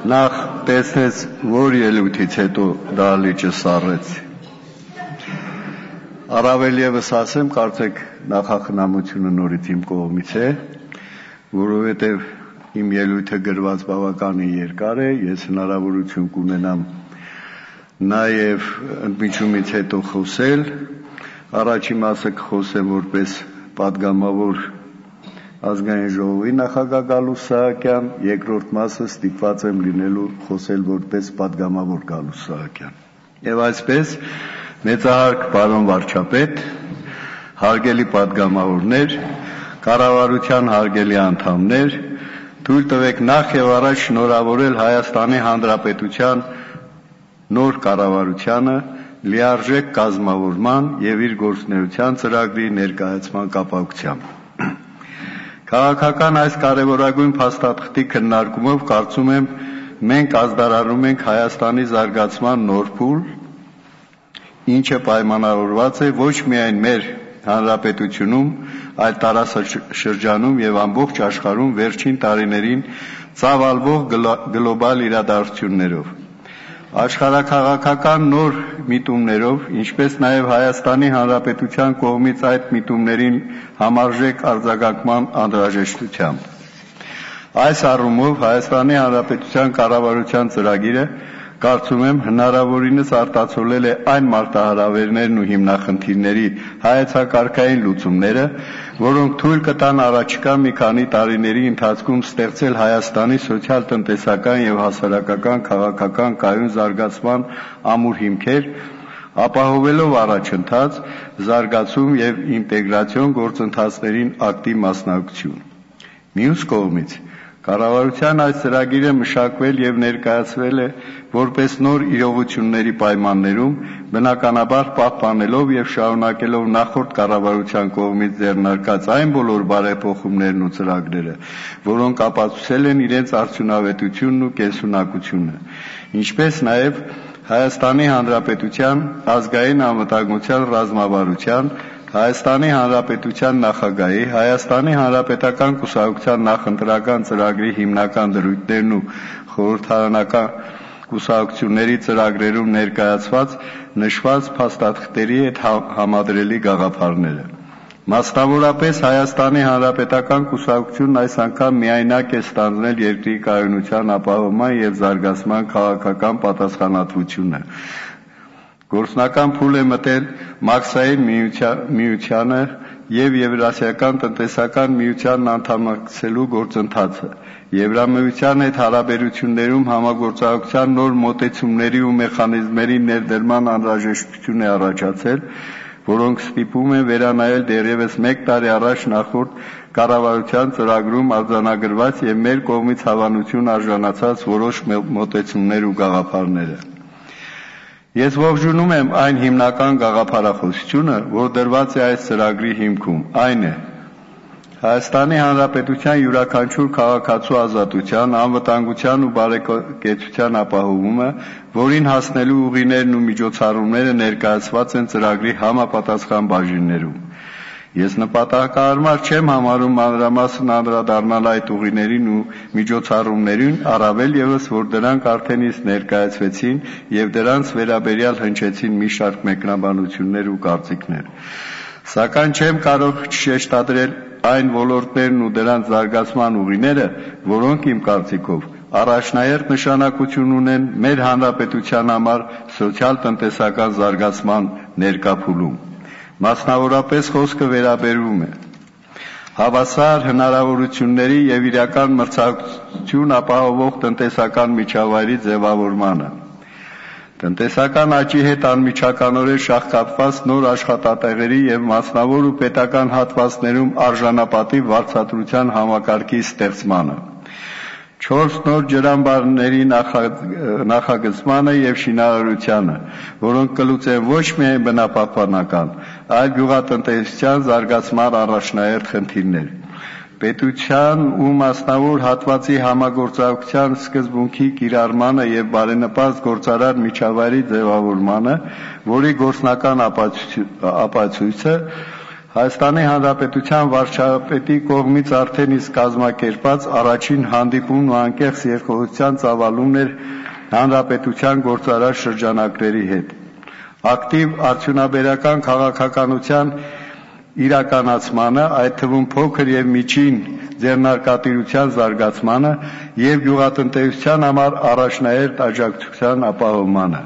Նախ տեսնես, որ ելույթից հետո դահլիճը սառեց։ Առավել ևս ասեմ, կարծեք նախախնամությունը նորից իմ կողմից է, որովհետև իմ ելույթը գրված բավականին երկար է, ես հնարավորություն կունենամ նաև ընդմիջումից հետո խոսել, առաջի մասը կխոսեմ որպես պատգամավոր ազգային ժողովի նախագահ Գալուստ Սահակյան, երկրորդ մասը ստիպված եմ լինելու խոսել որպես պատգամավոր Գալուստ Սահակյան։ Եվ այսպես, մեծահարկ պարոն վարչապետ, հարգելի պատգամավորներ, կառավարության հարգելի անդամներ, թույլ տվեք նախ եւ առաջ շնորհավորել Հայաստանի Հանրապետության նոր կառավարությանը լիարժեք կազմավորման եւ իր գործունեության ծրագրի ներկայացման կապակցությամբ։ Քաղաքական այս կարևորագույն փաստաթղթի քննարկումով կարծում եմ մենք ազդարարում ենք Հայաստանի զարգացման նոր փուլ, ինչը պայմանավորված է ոչ միայն մեր հանրապետությունում, այլ տարածաշրջանում եւ ամբողջ աշխարհում վերջին տարիներին ծավալվող գլոբալ իրադարձություններով։ Աշխարհաքաղաքական նոր միտումներով, ինչպես նաև Հայաստանի Հանրապետության կողմից այդ միտումներին համարժեք արձագանքման անհրաժեշտությամբ։ Այս առումով Հայաստանի Հանրապետության կառավարության ծրագիրը կարծում եմ հնարավորինս արտացոլել է այն մարտահրավերներն ու հիմնախնդիրների հայեցակարգային լուծումները, որոնք թույլ կտան առաջիկա մի քանի տարիների ընթացքում ստեղծել Հայաստանի սոցիալ-տնտեսական եւ հասարակական քաղաքական կայուն զարգացման ամուր հիմքեր, ապահովելով առաջընթաց, զարգացում եւ ինտեգրացիոն գործընթացներին ակտիվ մասնակցություն։ Մյուս կողմից կառավարության այս ծրագիրը մշակվել եւ ներկայացվել է որպես նոր իրողությունների պայմաններում, բնականաբար պահպանելով եւ շարունակելով նախորդ կառավարության կողմից ձեռնարկած այն բոլոր բարեփոխումներն ու ծրագրերը, որոնք ապացուցել են իրենց արդյունավետությունն ու կենսունակությունը, ինչպես նաեւ Հայաստանի Հանրապետության ազգային անվտանգության ռազմավարության, Հայաստանի Հանրապետության նախագահի, Հայաստանի Հանրապետական կուսակցության նախընտրական ծրագրի հիմնական դրույթներն ու խորհրդարանական կուսակցությունների ծրագրերում ներկայացված նշված փաստաթղթերի հետ համադրելի գաղափարները։ Մասնավորապես Հայաստանի Հանրապետական կուսակցությունն այս անգամ միայնակ է ստանձնել երկրի կայունության ապահովման եւ զարգացման քաղաքական պատասխանատվությունը։ Գործնական փուլ է մտել Մաքսային միությանը եւ Եվրասիական տնտեսական միությանն անդամակցելու գործընթացը։ Եվրամիության հետ հարաբերություններում համագործակցության նոր մոտեցումների ու մեխանիզմների ներդրման անհրաժեշտություն է առաջացել, որոնք ստիպում են վերանայել դեռևս 1 տարի առաջ նախորդ կառավարության ծրագրում արձանագրված եւ մեր կողմից հավանություն արժանացած որոշ մոտեցումներ ու գաղափարները։ Ես ողջունում եմ այն հիմնական գաղափարախոսությունը, որ դրված է այս ծրագրի հիմքում, այն է Հայաստանի Հանրապետության յուրաքանչյուր քաղաքացու ազատության, անվտանգության ու բարեկեցության ապահովումը, որին հասնելու ուղիներն ու միջոցառումները ներկայացված են ծրագրի համապատասխան բաժիններում։ Ես նպատակահարմար չեմ համարում մանրամասն անդրադառնալ այդ ուղիներին ու միջոցառումներին, առավել ևս, որ դրանք արդեն իսկ ներկայացվեցին եւ դրանց վերաբերյալ հնչեցին մի շարք մեկնաբանություններ ու կարծիքներ։ Սակայն չեմ կարող չշեշտադրել այն ոլորտներն ու դրանց զարգացման ուղիները, որոնք իմ կարծիքով առաջնահերթ նշանակություն ունեն մեր հանրապետության համար սոցիալ-տնտեսական զարգացման ներկա փուլում։ Մասնավորապես խոսքը վերաբերում է հավասար հնարավորությունների եւ իրական մրցակցություն ապահովող տնտեսական միջավայրի ձևավորմանը, տնտեսական աճի հետ անմիջականորեն շահկապված նոր աշխատատեղերի եւ մասնավոր ու պետական հատվածներում արժանապատիվ վարձատրության համակարգի ստեղծմանը, 4 նոր ջրամբարների նախագծմանը եւ շինարարությանը, որոնք կլուծեն ոչ միայն բնապահպանական, այլ գյուղատնտեսության զարգացման առաջնահերթ խնդիրներ, պետության ու մասնավոր հատվածի համագործակցության սկզբունքի կիրառմանը եւ բարենպաստ գործարար միջավայրի ձևավորմանը, որի գործնական ապացույցը Հայաստանի Հանրապետության վարչապետի կողմից արդեն իսկ կազմակերպված առաջին հանդիպումն ու անկեղծ երկխոսության ծավալումն էր հանրապետության գործարար շրջանակների հետ։ Ակտիվ արդյունաբերական քաղաքականության իրականացմանը, այդ թվում փոքր եւ միջին ձեռնարկատիրության զարգացմանը եւ գյուղատնտեսության համար առաջնահերթ աջակցության ապահովմանը,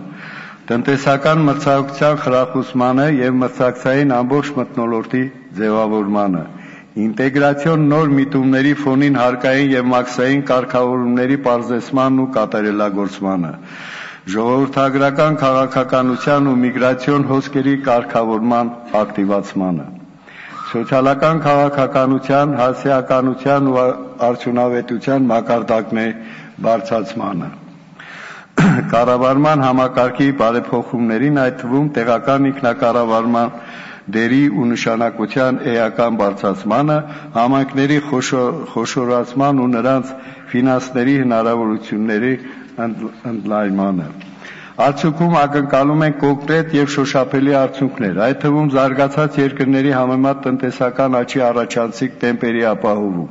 տնտեսական մրցակցության խրախուսմանը եւ մրցակցային ամբողջ մթնոլորտի ձևավորմանը, ինտեգրացիոն նոր միտումների ֆոնին հարկային եւ մաքսային կարգավորումների պարզեցմանն ու կատարելագործմանը, ժողովրդագրական քաղաքականության ու միգրացիոն հոսքերի կարգավորման ակտիվացմանը, սոցիալական քաղաքականության, հասարակականության ու արդյունավետության մակարդակների բարձրացմանը, կառավարման համակարգի բարեփոխումներին, այդ թվում տեղական ինքնակառավարման դերի ու նշանակության էական բարձրացմանը, համայնքների խոշորացման ու նրանց ֆինանսների հնարավորությունների ընդլայնմանը։ Արդյունքում ակնկալում են կոնկրետ եւ շոշափելի արդյունքներ, այդ թվում զարգացած երկրների համեմատ տնտեսական աճի առաջանցիկ տեմպերի ապահովում,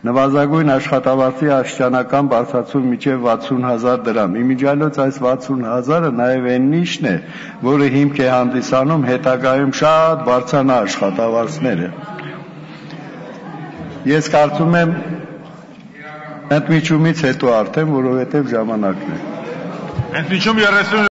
նվազագույն աշխատավարձի աստիճանական բարձրացում մինչև 60,000 դրամ։ Իմիջիայլոց այս 60,000-ը նաև այն նիշն է, որը հիմք է հանդիսանում հետագայում շատ բարձրանա աշխատավարձները։ Ես կարծում եմ ընդմիջումից հետո արդեն, որովհետև ժամանակն է։ Ընդմիջում 30